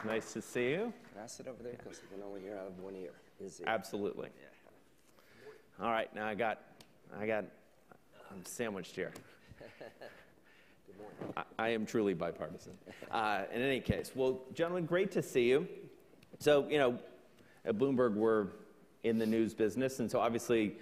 Nice to see you. Can I sit over there? Because I can only hear out of one ear. Absolutely. Yeah. All right, now I'm sandwiched here. Good morning. I am truly bipartisan. In any case, well, gentlemen, great to see you. So, at Bloomberg, we're in the news business, and so obviously,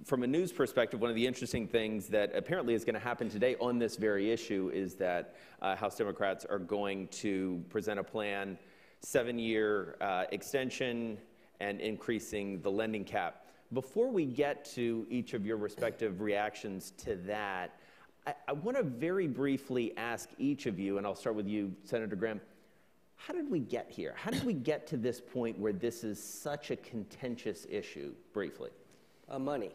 from a news perspective, one of the interesting things that apparently is going to happen today on this very issue is that House Democrats are going to present a plan, 7-year extension and increasing the lending cap. Before we get to each of your respective reactions to that, I want to very briefly ask each of you, and I'll start with you, Senator Graham, how did we get here? How did we get to this point where this is such a contentious issue, briefly? Money.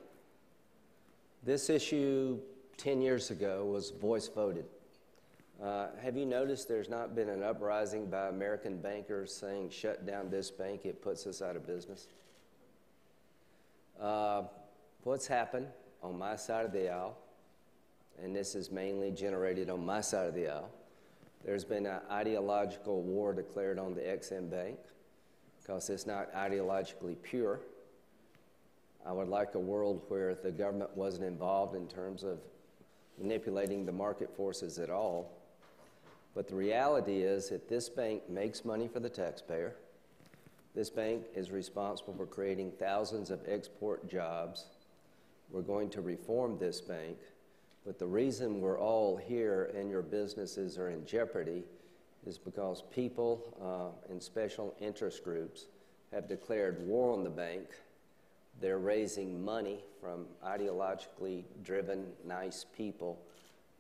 This issue 10 years ago was voice voted. Have you noticed there's not been an uprising by American bankers saying, shut down this bank, it puts us out of business? What's happened on my side of the aisle, and this is mainly generated on my side of the aisle, there's been an ideological war declared on the Ex-Im Bank because it's not ideologically pure. I would like a world where the government wasn't involved in terms of manipulating the market forces at all. But the reality is that this bank makes money for the taxpayer. This bank is responsible for creating thousands of export jobs. We're going to reform this bank. But the reason we're all here and your businesses are in jeopardy is because people and special interest groups have declared war on the bank. They're raising money from ideologically driven, nice people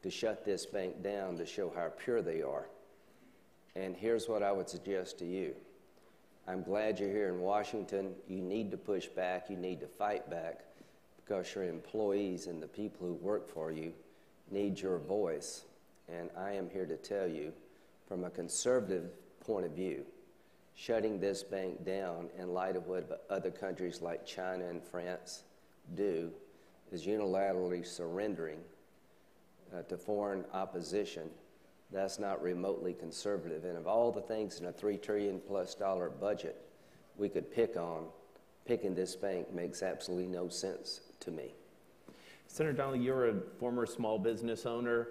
to shut this bank down to show how pure they are. And here's what I would suggest to you. I'm glad you're here in Washington. You need to push back. You need to fight back because your employees and the people who work for you need your voice. And I am here to tell you, from a conservative point of view, shutting this bank down in light of what other countries like China and France do is unilaterally surrendering to foreign opposition. That's not remotely conservative. And of all the things in a $3 trillion+ budget we could pick on, picking this bank makes absolutely no sense to me. Senator Donnelly, you're a former small business owner.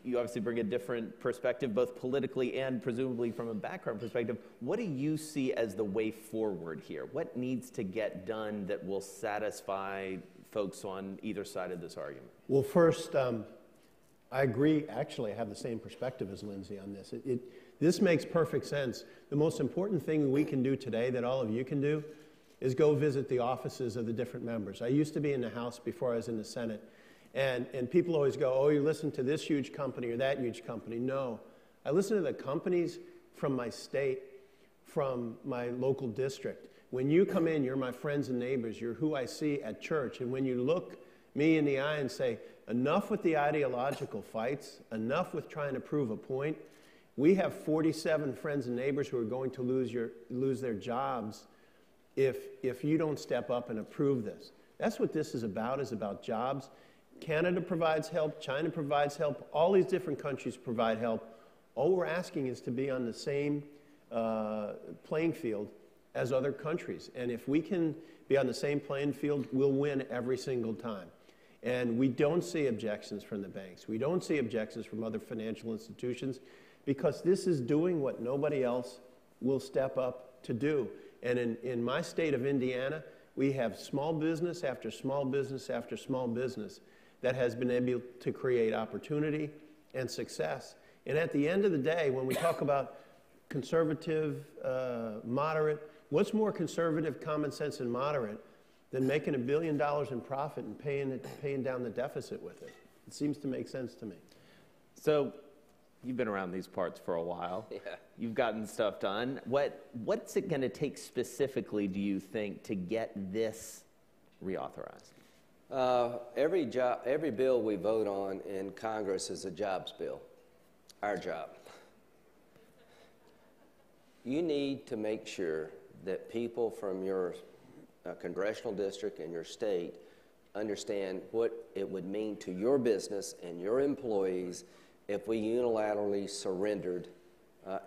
You obviously bring a different perspective, both politically and presumably from a background perspective. What do you see as the way forward here? What needs to get done that will satisfy folks on either side of this argument? Well, first, I agree. Actually, I have the same perspective as Lindsay on this. This makes perfect sense. The most important thing we can do today that all of you can do is go visit the offices of the different members. I used to be in the House before I was in the Senate. And people always go, oh, you listen to this huge company or that huge company. No, I listen to the companies from my state, from my local district. When you come in, you're my friends and neighbors. You're who I see at church. And when you look me in the eye and say, enough with the ideological fights, enough with trying to prove a point. We have 47 friends and neighbors who are going to lose their jobs if you don't step up and approve this. That's what this is about jobs. Canada provides help, China provides help, all these different countries provide help. All we're asking is to be on the same playing field as other countries. And if we can be on the same playing field, we'll win every single time. And we don't see objections from the banks. We don't see objections from other financial institutions because this is doing what nobody else will step up to do. And in my state of Indiana, we have small business after small business after small business that has been able to create opportunity and success. And at the end of the day, when we talk about conservative, moderate, what's more conservative, common sense, and moderate than making $1 billion in profit and paying down the deficit with it? It seems to make sense to me. So you've been around these parts for a while. Yeah. You've gotten stuff done. What's it going to take specifically, do you think, to get this reauthorized? Every bill we vote on in Congress is a jobs bill, our job. You need to make sure that people from your congressional district and your state understand what it would mean to your business and your employees if we unilaterally surrendered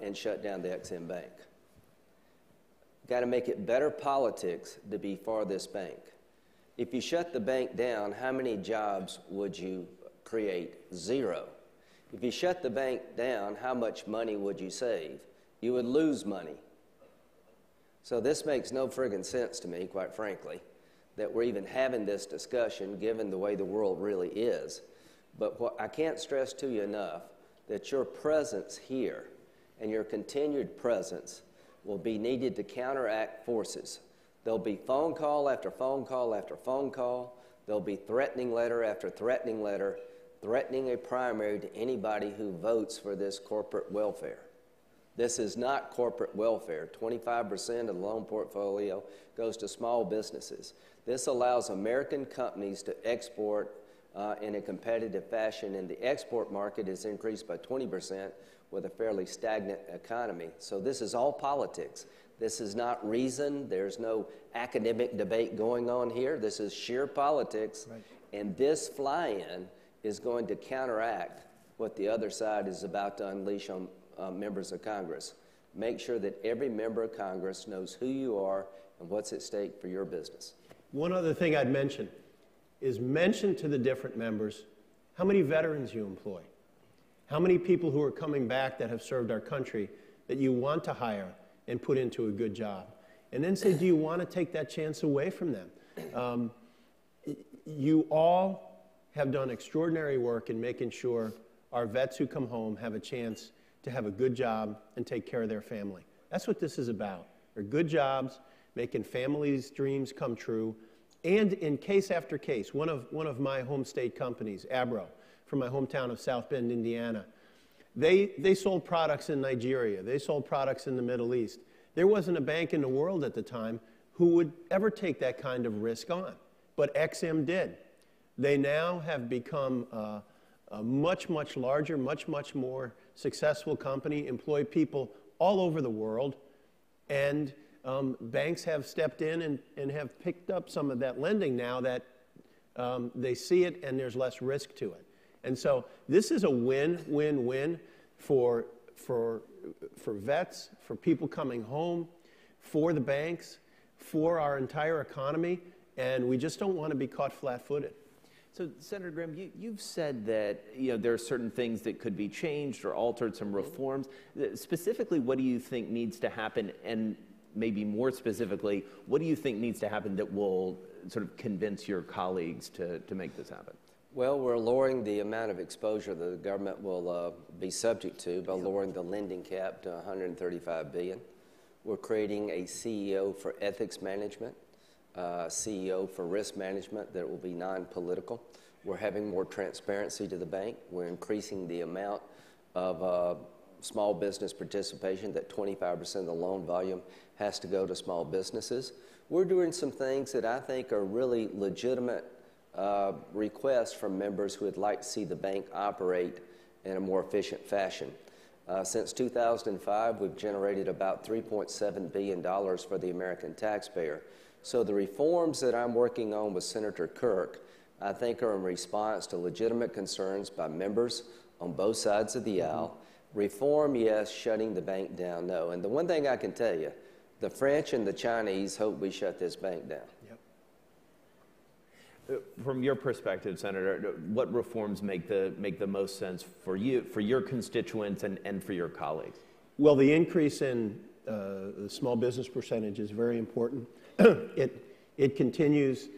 and shut down the XM Bank. Got to make it better politics to be for this bank. If you shut the bank down, how many jobs would you create? 0. If you shut the bank down, how much money would you save? You would lose money. So this makes no friggin' sense to me, quite frankly, that we're even having this discussion given the way the world really is. But what I can't stress to you enough, that your presence here and your continued presence will be needed to counteract forces. There'll be phone call after phone call after phone call. There'll be threatening letter after threatening letter, threatening a primary to anybody who votes for this corporate welfare. This is not corporate welfare. 25% of the loan portfolio goes to small businesses. This allows American companies to export in a competitive fashion, and the export market has increased by 20% with a fairly stagnant economy. So this is all politics. This is not reason. There's no academic debate going on here. This is sheer politics. Right. And this fly-in is going to counteract what the other side is about to unleash on members of Congress. Make sure that every member of Congress knows who you are and what's at stake for your business. One other thing I'd mention is mention to the different members how many veterans you employ. How many people who are coming back that have served our country that you want to hire and put into a good job? And then say, do you want to take that chance away from them? You all have done extraordinary work in making sure our vets who come home have a chance to have a good job and take care of their family. That's what this is about. They're good jobs, making families' dreams come true. And in case after case, one of my home state companies, Abro, from my hometown of South Bend, Indiana. They sold products in Nigeria. They sold products in the Middle East. There wasn't a bank in the world at the time who would ever take that kind of risk on. But XM did. They now have become a much, much larger, much, much more successful company, employ people all over the world, and banks have stepped in and have picked up some of that lending now that they see it and there's less risk to it. And so this is a win-win-win for vets, for people coming home, for the banks, for our entire economy, and we just don't want to be caught flat-footed. So, Senator Graham, you've said that there are certain things that could be changed or altered, some reforms. Specifically, what do you think needs to happen, and maybe more specifically, what do you think needs to happen that will sort of convince your colleagues to make this happen? Well, we're lowering the amount of exposure that the government will be subject to by lowering the lending cap to $135 billion. We're creating a CEO for ethics management, CEO for risk management that will be non-political. We're having more transparency to the bank. We're increasing the amount of small business participation, that 25% of the loan volume has to go to small businesses. We're doing some things that I think are really legitimate requests from members who would like to see the bank operate in a more efficient fashion. Since 2005, we've generated about $3.7 billion for the American taxpayer. So the reforms that I'm working on with Senator Kirk, I think are in response to legitimate concerns by members on both sides of the aisle. Reform, yes. Shutting the bank down, no. And the one thing I can tell you, the French and the Chinese hope we shut this bank down. From your perspective, Senator, what reforms make the most sense for you, for your constituents, and for your colleagues? Well, the increase in the small business percentage is very important. It continues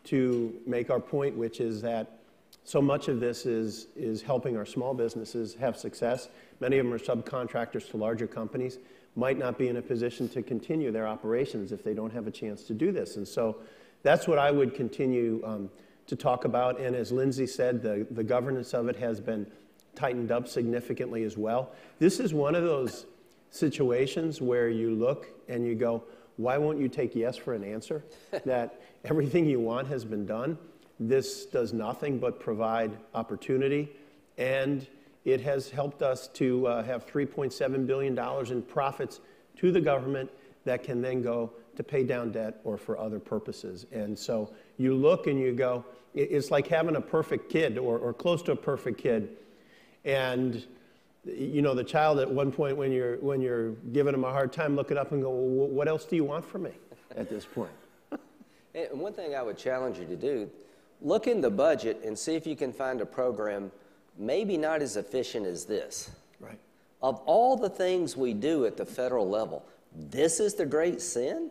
to make our point, which is that so much of this is helping our small businesses have success. Many of them are subcontractors to larger companies, might not be in a position to continue their operations if they don't have a chance to do this. And so that's what I would continue to talk about. And as Lindsay said, the governance of it has been tightened up significantly as well. This is one of those situations where you look and you go, why won't you take yes for an answer? That everything you want has been done. This does nothing but provide opportunity, and it has helped us to have $3.7 billion in profits to the government that can then go to pay down debt or for other purposes. And so you look and you go, it's like having a perfect kid or close to a perfect kid, and you know, the child at one point when you're giving them a hard time, look it up and go, well, what else do you want from me at this point? And one thing I would challenge you to do, look in the budget and see if you can find a program maybe not as efficient as this. Right. Of all the things we do at the federal level, this is the great sin?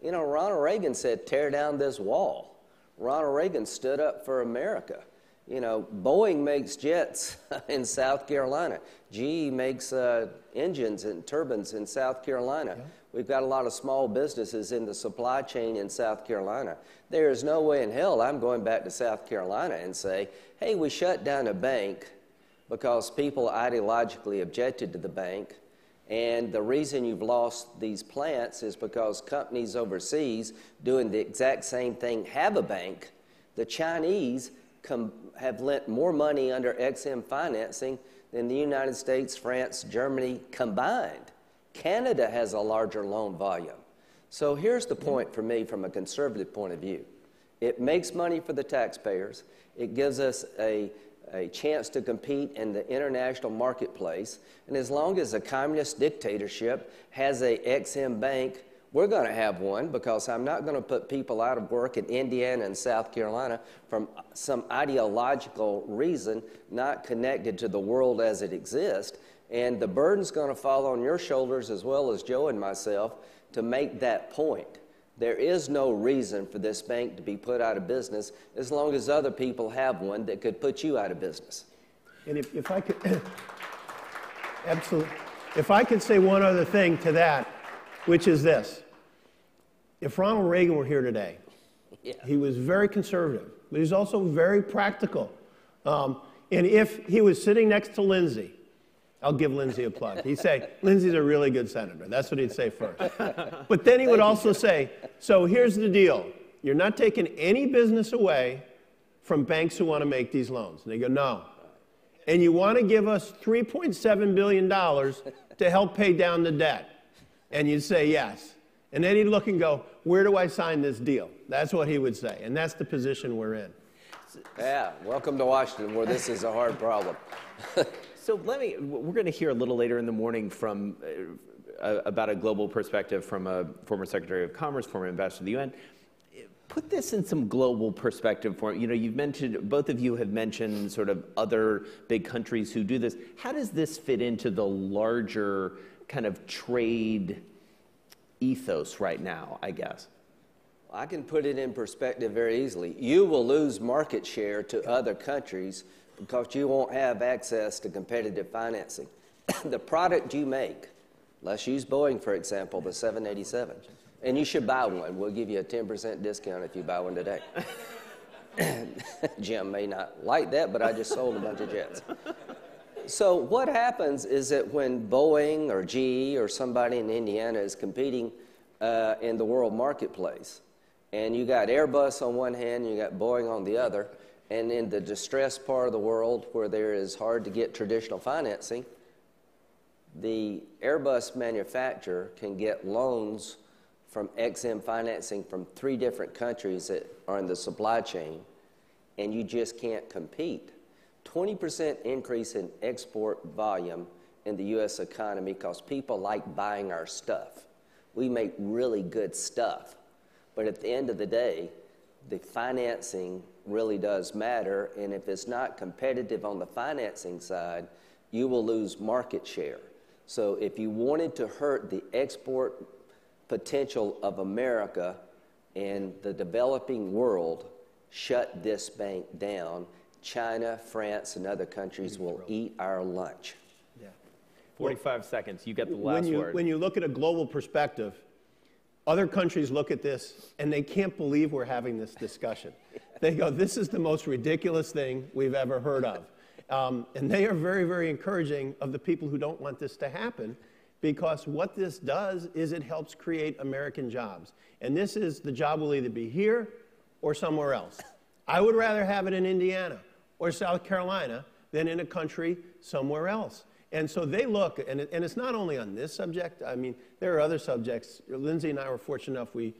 You know, Ronald Reagan said, tear down this wall. Ronald Reagan stood up for America. You know, Boeing makes jets in South Carolina. GE makes engines and turbines in South Carolina. Yeah. We've got a lot of small businesses in the supply chain in South Carolina. There is no way in hell I'm going back to South Carolina and say, hey, we shut down a bank because people ideologically objected to the bank, and the reason you've lost these plants is because companies overseas doing the exact same thing have a bank. The Chinese have lent more money under EXIM financing than the United States, France, Germany combined. Canada has a larger loan volume. So here's the point for me from a conservative point of view. It makes money for the taxpayers. It gives us a chance to compete in the international marketplace. And as long as a communist dictatorship has a EXIM bank, we're going to have one, because I'm not going to put people out of work in Indiana and South Carolina from some ideological reason not connected to the world as it exists. And the burden's going to fall on your shoulders as well as Joe and myself to make that point. There is no reason for this bank to be put out of business as long as other people have one that could put you out of business. And if I could, absolutely, if I could say one other thing to that, which is this. If Ronald Reagan were here today, yeah, he was very conservative, but he's also very practical. And if he was sitting next to Lindsey, I'll give Lindsey a plug. He'd say, Lindsey's a really good senator. That's what he'd say first. But then he would also say, so here's the deal. You're not taking any business away from banks who want to make these loans. And they go, no. And you want to give us $3.7 billion to help pay down the debt. And you'd say, yes. And then he'd look and go, where do I sign this deal? That's what he would say. And that's the position we're in. Yeah, welcome to Washington, where this is a hard problem. So we're going to hear a little later in the morning from about a global perspective from a former Secretary of Commerce, former ambassador to the UN. Put this in some global perspective for, you know, you've mentioned, both of you have mentioned sort of other big countries who do this. How does this fit into the larger kind of trade ethos right now, I guess? I can put it in perspective very easily. You will lose market share to other countries because you won't have access to competitive financing. The product you make, let's use Boeing, for example, the 787, and you should buy one. We'll give you a 10% discount if you buy one today. Jim may not like that, but I just sold a bunch of jets. So what happens is that when Boeing or GE or somebody in Indiana is competing in the world marketplace, and you got Airbus on one hand, you got Boeing on the other, and in the distressed part of the world where there is hard to get traditional financing, the Airbus manufacturer can get loans from EXIM financing from 3 different countries that are in the supply chain, and you just can't compete. 20% increase in export volume in the U.S. economy because people like buying our stuff. We make really good stuff, but at the end of the day, the financing really does matter, and if it's not competitive on the financing side, you will lose market share. So if you wanted to hurt the export potential of America and the developing world, shut this bank down. China, France, and other countries will eat our lunch. Yeah. 45 seconds. You get the last word. When you look at a global perspective, other countries look at this and they can't believe we're having this discussion. They go, this is the most ridiculous thing we've ever heard of. And they are very, very encouraging of the people who don't want this to happen, because what this does is it helps create American jobs. And this is, the job will either be here or somewhere else. I would rather have it in Indiana or South Carolina than in a country somewhere else. And so they look, and it's not only on this subject. I mean, there are other subjects. Lindsey and I were fortunate enough, we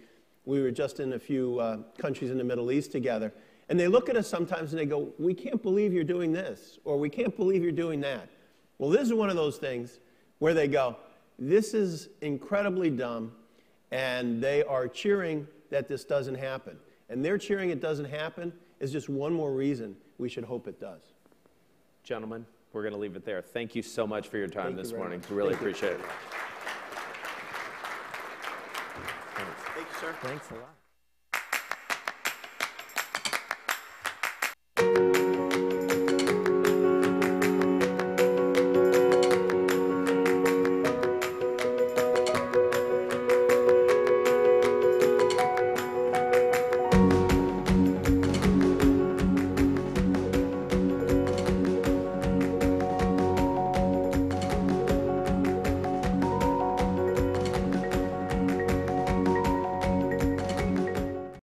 were just in a few countries in the Middle East together, And they look at us sometimes and they go, we can't believe you're doing this, or we can't believe you're doing that. Well, this is one of those things where they go, this is incredibly dumb, and they are cheering that this doesn't happen. And their cheering it doesn't happen is just one more reason we should hope it does. Gentlemen, we're going to leave it there. Thank you so much for your time this morning. Much. We really appreciate it. Thank you, sir. Thanks a lot.